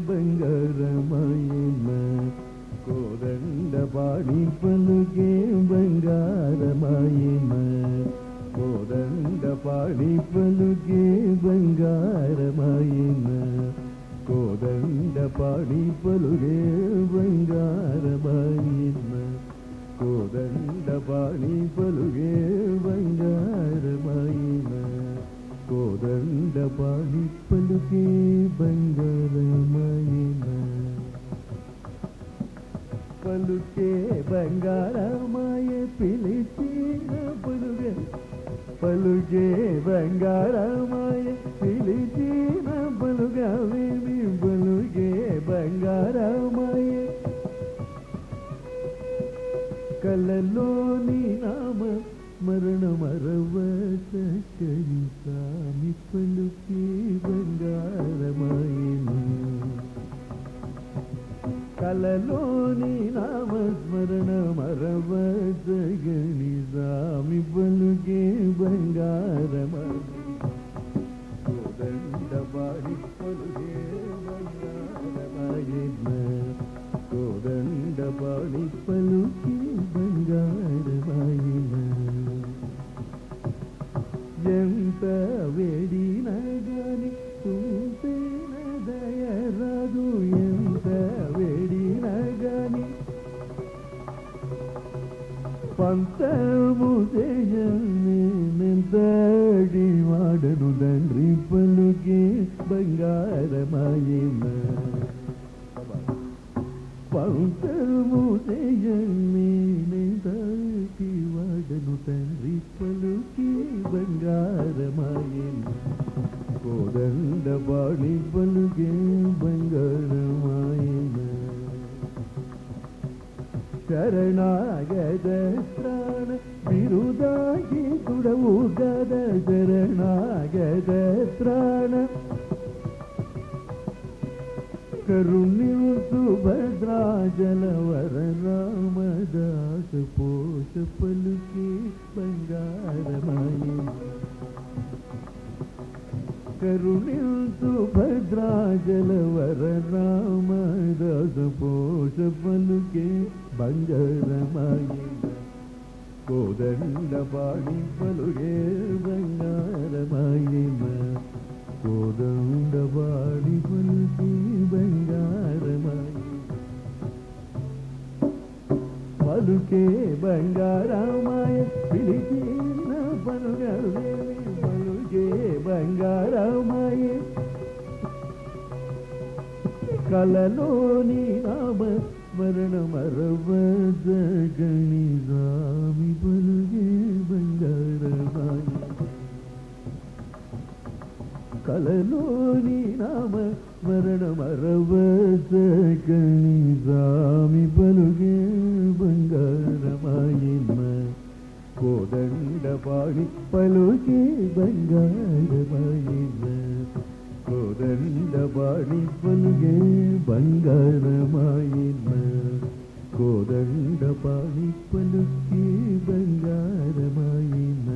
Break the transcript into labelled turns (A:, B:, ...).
A: ಬಂಗಾರಮಾಯನ ಕೋದಂಡ ಪಾಡಿ ಪಲುಗೆ ಬಂಗಾರಮಾಯನ ಕೋದಂಡ ಪಾಡಿ ಪಲುಗೆ ಬಂಗಾರಮಾಯನ ಕೋದಂಡ ಪಾಡಿ ಪಲುಗೆ ಬಂಗಾರಮಾಯನ ಕೋದಂಡ ಪಾಡಿ ಪಲುಗೆ ಬಂಗಾರಮಾಯನ ಕೋದಂಡ ಪಾಡಿ ಪಲುಗೆ ಬಂಗಾರಮಾಯನ పలుకే బంగారమాయ పిలిచిన పలుగే పలుకే బంగారమాయ పిలిచిన పలుగవేమి పలుగే బంగారమాయ కలలోని నామ మరణ మరవ సకరి సామి పలుకే బంగారమాయను కలలోని నామస్మరణ మరవ జగని సామి పలుకే బంగారమాయ కోదండ పాడి పలుకే బంగారమాయన కోదండ పాడి పలుకే బంగారమాయన ఎంత వేడినా గాని చూసేన దయరాదు ఎంత వేడినా గాని పంతము నేనెంతటి వాడను తండ్రి పలుకే బంగారమాయన పంతము నేనెంతటి వాడను తండ్రి పలుకే బంగారమాయన కోదండ పాడి పలుకే బంగారమాయన ಶರಣಾಗದ ತ್ರಾಣ ಬಿರುದಾಗಿ ತುಡವುಗದ ಶರಣಾಗದ ತ್ರಾಣ ಕರುಣಿಸು ಭದ್ರಾಜಲವರ ರಾಮದಾಸ ಪೋಷ ಪಲುಕೆ ಬಂಗಾರಮಾಯನ ಕರುಣಿಸು ಭದ್ರಾಜಲವರ ರಾಮದಾಸ ಪೋಷ ಪಲುಕೆ ಬಂಗಾರಮಾಯನ ಕೋದಂಡ ಪಾಡಿ ಪಲುಗೆ ಬಂಗಾರಮಾಯನ ಕೋದಂಡ ಪಾಡಿ ಪಲುಗೆ ಬಂಗಾರಮಾಯನ పలుకే బంగారమాయ పిలిచిన పలుగవేమి పలుకే బంగారమాయ కలలోని నామ స్మరణ మరవ జగని రామి పలుగే బంగారమాయ కలలోని నామ స్మరణ మరవ జగని రామి పలుగే బంగారమాయన కోదండ పాడి పలుకే బంగారమాయన కోదండ పాడి పలుగే బంగారమాయన కోదండ పాడి పలుకే బంగారమాయన